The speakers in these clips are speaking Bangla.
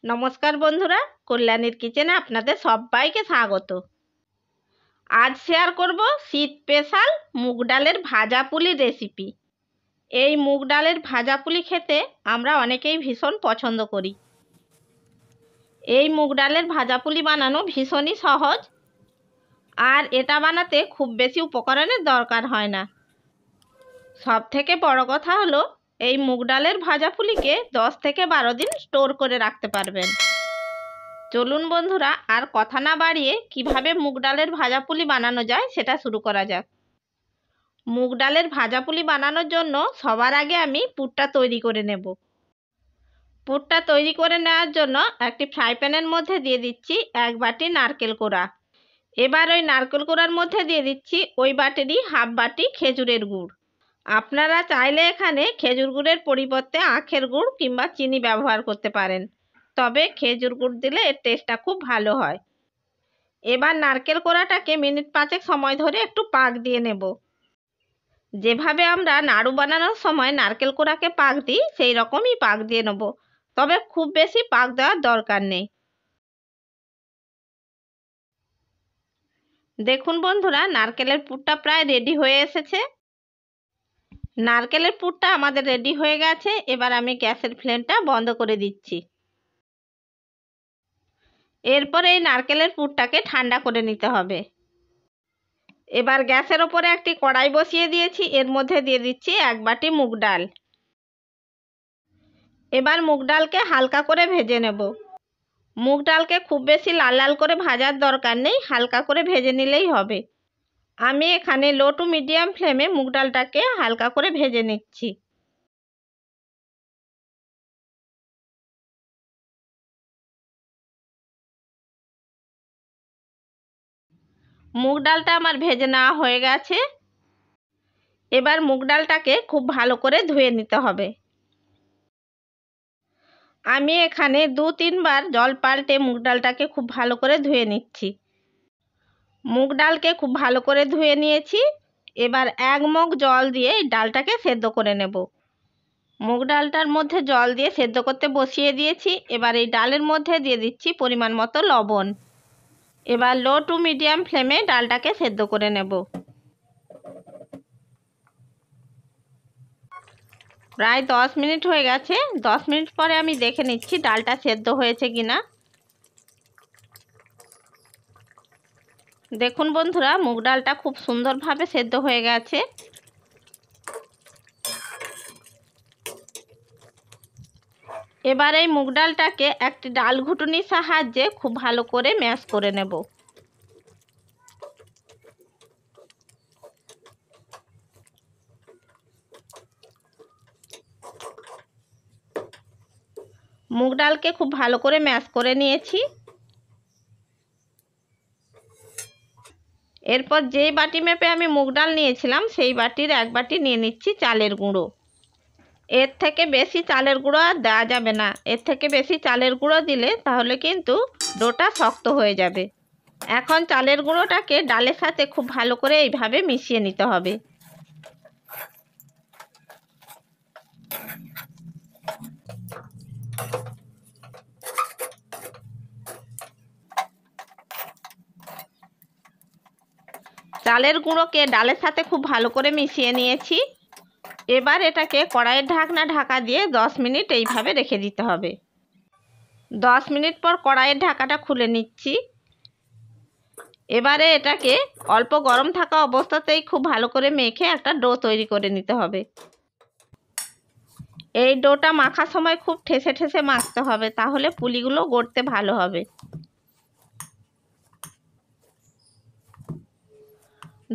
নমস্কার বন্ধুরা, কল্যাণীর কিচেনে আপনাদের সবাইকে স্বাগত। আজ শেয়ার করব শীত স্পেশাল মুগ ডালের ভাজা পুলি রেসিপি। এই মুগ ডালের ভাজা পুলি খেতে আমরা অনেকেই ভীষণ পছন্দ করি। এই মুগ ডালের ভাজা পুলি বানানো ভীষণই সহজ, আর এটা বানাতে খুব বেশি উপকরণের দরকার হয় না। সব থেকে বড় কথা হলো এই মুগ ডালের ভাজা পুলিকে 10 থেকে 12 দিন স্টোর করে রাখতে পারবেন। চলুন বন্ধুরা, আর কথা না বাড়িয়ে কিভাবে মুগ ডালের ভাজা পুলি বানানো যায় সেটা শুরু করা যাক। মুগ ডালের ভাজা পুলি বানানোর জন্য সবার আগে আমি পুরটা তৈরি করে নেব। পুরটা তৈরি করে নেওয়ার জন্য একটি ফ্রাই প্যানের মধ্যে দিয়ে দিচ্ছি 1 বাটি নারকেল কোড়া। এবার ওই নারকেল কোড়ার মধ্যে দিয়ে দিচ্ছি ওই বাটিরই হাফ বাটি খেজুরের গুড়। আপনারা চাইলে এখানে খেজুর গুড়ের পরিবর্তে আখের গুড় কিংবা চিনি ব্যবহার করতে পারেন, তবে খেজুর গুড় দিলে এর টেস্টটা খুব ভালো হয়। এবার নারকেল কোড়াটাকে মিনিট 5 সময় ধরে একটু পাক দিয়ে নেব। যেভাবে আমরা নাড়ু বানানোর সময় নারকেল কোড়াকে পাক দিই সেই রকমই পাক দিয়ে নেব, তবে খুব বেশি পাক দেওয়ার দরকার নেই। দেখুন বন্ধুরা, নারকেলের পুরটা প্রায় রেডি হয়ে এসেছে। নারকেলের পুরটা আমাদের রেডি হয়ে গেছে। এবার আমি গ্যাসের ফ্লেমটা বন্ধ করে দিচ্ছি। এরপর এই নারকেলের পুরটাকে ঠান্ডা করে নিতে হবে। এবার গ্যাসের ওপরে একটি কড়াই বসিয়ে দিয়েছি, এর মধ্যে দিয়ে দিচ্ছি 1 বাটি মুগ ডাল। এবার মুগ ডালকে হালকা করে ভেজে নেব। মুগ ডালকে খুব বেশি লাল লাল করে ভাজার দরকার নেই, হালকা করে ভেজে নিলেই হবে। আমি এখানে লো টু মিডিয়াম ফ্লেমে মুগ ডালটাকে হালকা করে ভেজে নিচ্ছি। মুগ ডালটা আমার ভেজে নেওয়া হয়ে গেছে। এবার মুগ ডালটাকে খুব ভালো করে ধুয়ে নিতে হবে। আমি এখানে 2-3 বার জল পাল্টে মুগ ডালটাকে খুব ভালো করে ধুয়ে নিচ্ছি। মুগ ডালকে খুব ভালো করে ধুয়ে নিয়েছি। এবার 1 মগ জল দিয়ে এই ডালটাকে সেদ্ধ করে নেব। মুগ ডালটার মধ্যে জল দিয়ে সেদ্ধ করতে বসিয়ে দিয়েছি। এবার এই ডালের মধ্যে দিয়ে দিচ্ছি পরিমাণ মতো লবণ। এবার লো টু মিডিয়াম ফ্লেমে ডালটাকে সেদ্ধ করে নেব। প্রায় 10 মিনিট হয়ে গেছে। 10 মিনিট পরে আমি দেখে নিচ্ছি ডালটা সেদ্ধ হয়েছে কিনা। দেখুন বন্ধুরা, মুগ ডালটা খুব সুন্দরভাবে সেদ্ধ হয়ে গেছে। এবার এই মুগ ডালটাকে একটি ডাল ঘুটুনির সাহায্যে খুব ভালো করে ম্যাশ করে নেব। মুগ ডালকে খুব ভালো করে ম্যাশ করে নিয়েছি। এরপর যেই বাটি মেপে আমি মুগ ডাল নিয়েছিলাম সেই বাটির 1 বাটি নিয়ে নিচ্ছি চালের গুঁড়ো। এর থেকে বেশি চালের গুঁড়ো আর দেওয়া যাবে না। এর থেকে বেশি চালের গুঁড়ো দিলে তাহলে কিন্তু ডোটা শক্ত হয়ে যাবে। এখন চালের গুঁড়োটাকে ডালের সাথে খুব ভালো করে এইভাবে মিশিয়ে নিতে হবে। চালের গুঁড়োকে ডালের সাথে খুব ভালো করে মিশিয়ে নিয়েছি। এবার এটাকে কড়াইয়ের ঢাকনা ঢাকা দিয়ে 10 মিনিট এইভাবে রেখে দিতে হবে। 10 মিনিট পর কড়াইয়ের ঢাকাটা খুলে নিচ্ছি। এবারে এটাকে অল্প গরম থাকা অবস্থাতেই খুব ভালো করে মেখে একটা ডো তৈরি করে নিতে হবে। এই ডোটা মাখার সময় খুব ঠেসে ঠেসে মাখতে হবে, তাহলে পুলিগুলো গড়তে ভালো হবে।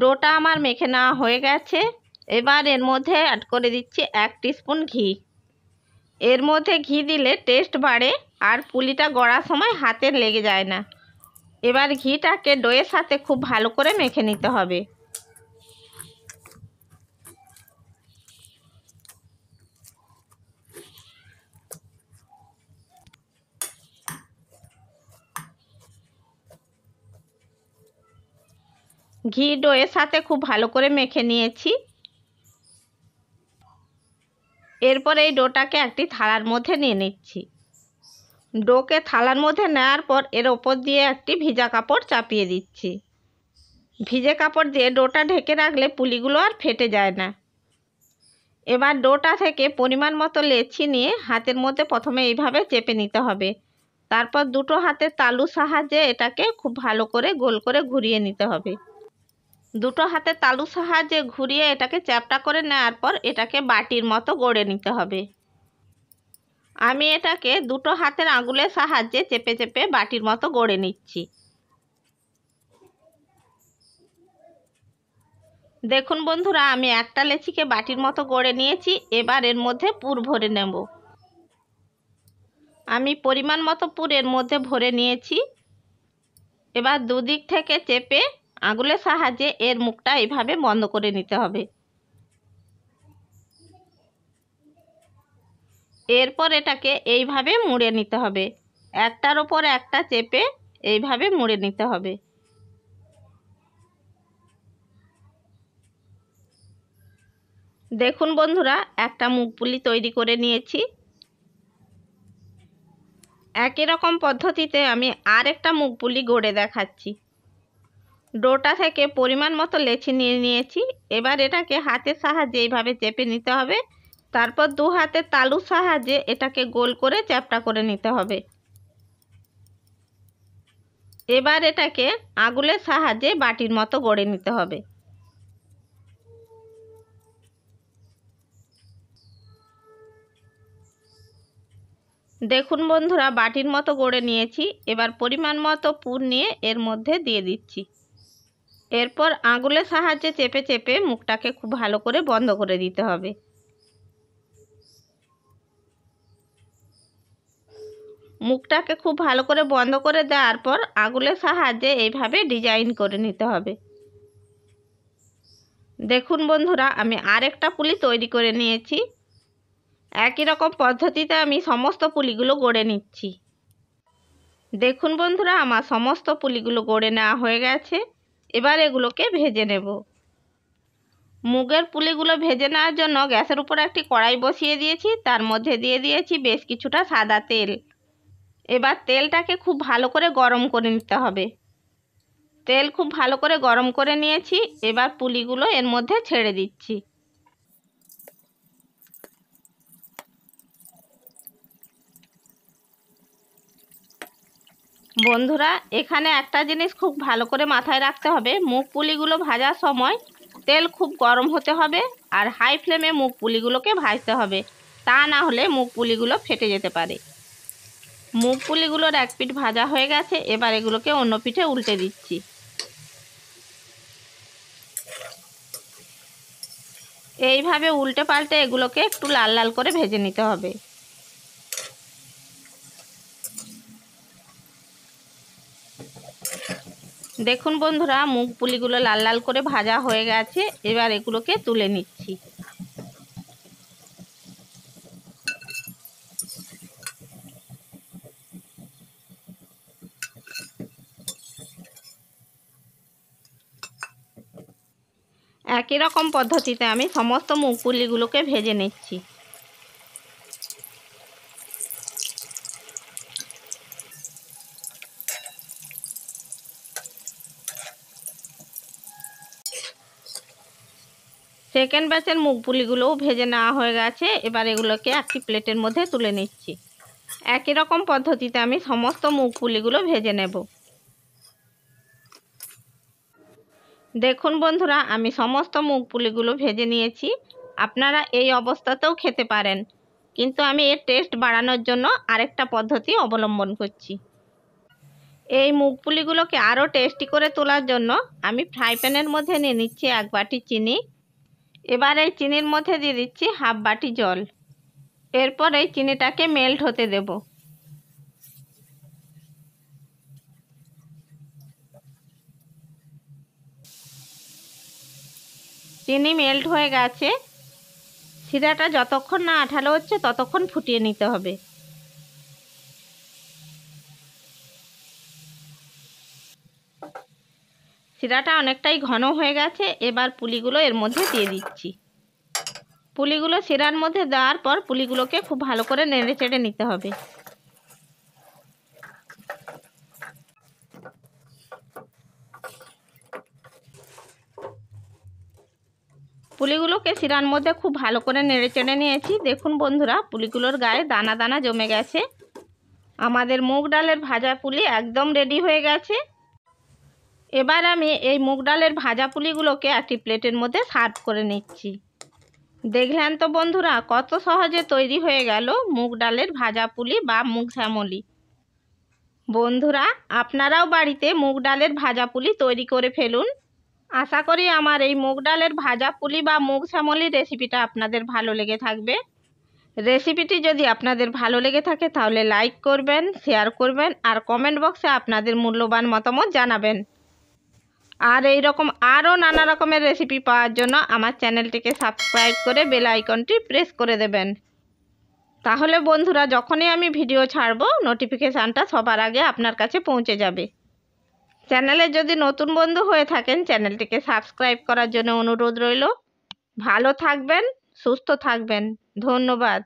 ডোটা আমার মেখে নেওয়া হয়ে গেছে। এবার এর মধ্যে অ্যাড করে দিচ্ছি 1 টিস্পুন ঘি। এর মধ্যে ঘি দিলে টেস্ট বাড়ে আর পুলিটা গড়ার সময় হাতে লেগে যায় না। এবার ঘিটাকে ডোয়ের সাথে খুব ভালো করে মেখে নিতে হবে। ঘি ডোয়ের সাথে খুব ভালো করে মেখে নিয়েছি। এরপর এই ডোটাকে একটি থালার মধ্যে নিয়ে নিচ্ছি। ডোকে থালার মধ্যে নেওয়ার পর এর ওপর দিয়ে একটি ভিজা কাপড় চাপিয়ে দিচ্ছি। ভিজে কাপড় দিয়ে ডোটা ঢেকে রাখলে পুলিগুলো আর ফেটে যায় না। এবার ডোটা থেকে পরিমাণ মতো লেচি নিয়ে হাতের মধ্যে প্রথমে এইভাবে চেপে নিতে হবে। তারপর দুটো হাতের তালুর সাহায্যে এটাকে খুব ভালো করে গোল করে ঘুরিয়ে নিতে হবে। দুটো হাতের তালুর সাহায্যে ঘুরিয়ে এটাকে চ্যাপ্টা করে নেওয়ার পর এটাকে বাটির মতো গড়ে নিতে হবে। আমি এটাকে দুটো হাতের আঙুলের সাহায্যে চেপে চেপে বাটির মতো গড়ে নিচ্ছি। দেখুন বন্ধুরা, আমি একটা লেচিকে বাটির মতো গড়ে নিয়েছি। এবার এর মধ্যে পুর ভরে নেব। আমি পরিমাণ মতো পুর এর মধ্যে ভরে নিয়েছি। এবার দুদিক থেকে চেপে আঙুলের সাহায্যে এর মুখটা এইভাবে বন্ধ করে নিতে হবে। এরপর এটাকে এইভাবে মুড়ে নিতে হবে। একটার ওপর একটা চেপে এইভাবে মুড়ে নিতে হবে। দেখুন বন্ধুরা, একটা মুখপুলি তৈরি করে নিয়েছি। একই রকম পদ্ধতিতে আমি আরেকটা মুখপুলি গড়ে দেখাচ্ছি। ডোটা থেকে পরিমাণ মতো লেচি নিয়ে নিয়েছি। এবার এটাকে হাতের সাহায্যে এইভাবে চেপে নিতে হবে। তারপর দু হাতের তালুর সাহায্যে এটাকে গোল করে চ্যাপ্টা করে নিতে হবে। এবার এটাকে আঙুলের সাহায্যে বাটির মতো গড়ে নিতে হবে। দেখুন বন্ধুরা, বাটির মতো গড়ে নিয়েছি। এবার পরিমাণ মতো পুর নিয়ে এর মধ্যে দিয়ে দিচ্ছি। এরপর আঙুলের সাহায্যে চেপে চেপে মুখটাকে খুব ভালো করে বন্ধ করে দিতে হবে। মুখটাকে খুব ভালো করে বন্ধ করে দেওয়ার পর আঙুলের সাহায্যে এইভাবে ডিজাইন করে নিতে হবে। দেখুন বন্ধুরা, আমি আরেকটা পুলি তৈরি করে নিয়েছি। একই রকম পদ্ধতিতে আমি সমস্ত পুলিগুলো গড়ে নিচ্ছি। দেখুন বন্ধুরা, আমার সমস্ত পুলিগুলো গড়ে নেওয়া হয়ে গেছে। এবার এগুলোকে ভেজে নেব। মুগের পুলিগুলো ভেজে নেওয়ার জন্য গ্যাসের উপর একটি কড়াই বসিয়ে দিয়েছি। তার মধ্যে দিয়ে দিয়েছি বেশ কিছুটা সাদা তেল। এবার তেলটাকে খুব ভালো করে গরম করে নিতে হবে। তেল খুব ভালো করে গরম করে নিয়েছি। এবার পুলিগুলো এর মধ্যে ছেড়ে দিচ্ছি। বন্ধুরা, এখানে একটা জিনিস খুব ভালো করে মাথায় রাখতে হবে, মুগ পুলিগুলো ভাজার সময় তেল খুব গরম হতে হবে আর হাই ফ্লেমে মুগ পুলিগুলোকে ভাজতে হবে। তা না হলে মুগ পুলিগুলো ফেটে যেতে পারে। মুগ পুলিগুলোর এক পিঠ ভাজা হয়ে গেছে। এবার এগুলোকে অন্য পিঠে উল্টে দিচ্ছি। এইভাবে উল্টে পাল্টে এগুলোকে একটু লাল লাল করে ভেজে নিতে হবে। দেখুন বন্ধুরা, মুগ পুলিগুলো লাল লাল করে ভাজা হয়ে গেছে। এবার এগুলোকে তুলে নিচ্ছি। একই রকম পদ্ধতিতে আমি সমস্ত মুগ পুলিগুলোকে ভেজে নিচ্ছি। সেকেন্ড ব্যাচের মুগ পুলিগুলোও ভেজে নেওয়া হয়ে গেছে। এবার এগুলোকে একটি প্লেটের মধ্যে তুলে নিচ্ছি। একই রকম পদ্ধতিতে আমি সমস্ত মুগ পুলিগুলো ভেজে নেব। দেখুন বন্ধুরা, আমি সমস্ত মুগ পুলিগুলো ভেজে নিয়েছি। আপনারা এই অবস্থাতেও খেতে পারেন, কিন্তু আমি এর টেস্ট বাড়ানোর জন্য আরেকটা পদ্ধতি অবলম্বন করছি। এই মুগ পুলিগুলোকে আরও টেস্টি করে তোলার জন্য আমি ফ্রাই প্যানের মধ্যে নিয়ে নিচ্ছি 1 বাটি চিনি। এবার এই চিনির মধ্যে দিয়ে দিচ্ছি হাফ বাটি জল। এরপর এই চিনিটাকে মেল্ট হতে দেব। চিনি মেল্ট হয়ে গেছে। শিরাটা যতক্ষণ না আঠালো হচ্ছে ততক্ষণ ফুটিয়ে নিতে হবে। শিরাটা অনেকটাই ঘন হয়ে গেছে। এবার পুলিগুলো এর মধ্যে দিয়ে দিচ্ছি। পুলিগুলো শিরার মধ্যে দেওয়ার পর পুলিগুলোকে খুব ভালো করে নেড়ে চেড়ে নিতে হবে। পুলিগুলোকে শিরার মধ্যে খুব ভালো করে নেড়ে চেড়ে নিয়েছি। দেখুন বন্ধুরা, পুলিগুলোর গায়ে দানা দানা জমে গেছে। আমাদের মুগ ডালের ভাজা পুলি একদম রেডি হয়ে গেছে। এবার আমি এই মুগ ডালের ভাজা পুলিগুলোকে একটি প্লেটের মধ্যে সার্ভ করে নিচ্ছি। দেখলেন তো বন্ধুরা, কত সহজে তৈরি হয়ে গেল মুগ ডালের ভাজা পুলি বা মুগ শ্যামলি। বন্ধুরা, আপনারাও বাড়িতে মুগ ডালের ভাজা পুলি তৈরি করে ফেলুন। আশা করি আমার এই মুগ ডালের ভাজা পুলি বা মুগ শ্যামলির রেসিপিটা আপনাদের ভালো লেগে থাকবে। রেসিপিটি যদি আপনাদের ভালো লেগে থাকে তাহলে লাইক করবেন, শেয়ার করবেন আর কমেন্ট বক্সে আপনাদের মূল্যবান মতামত জানাবেন। আর এই রকম আরও নানা রকমের রেসিপি পাওয়ার জন্য আমার চ্যানেলটিকে সাবস্ক্রাইব করে বেল আইকনটি প্রেস করে দেবেন। তাহলে বন্ধুরা, যখনই আমি ভিডিও ছাড়বো নোটিফিকেশানটা সবার আগে আপনার কাছে পৌঁছে যাবে। চ্যানেলে যদি নতুন বন্ধু হয়ে থাকেন চ্যানেলটিকে সাবস্ক্রাইব করার জন্য অনুরোধ রইল। ভালো থাকবেন, সুস্থ থাকবেন। ধন্যবাদ।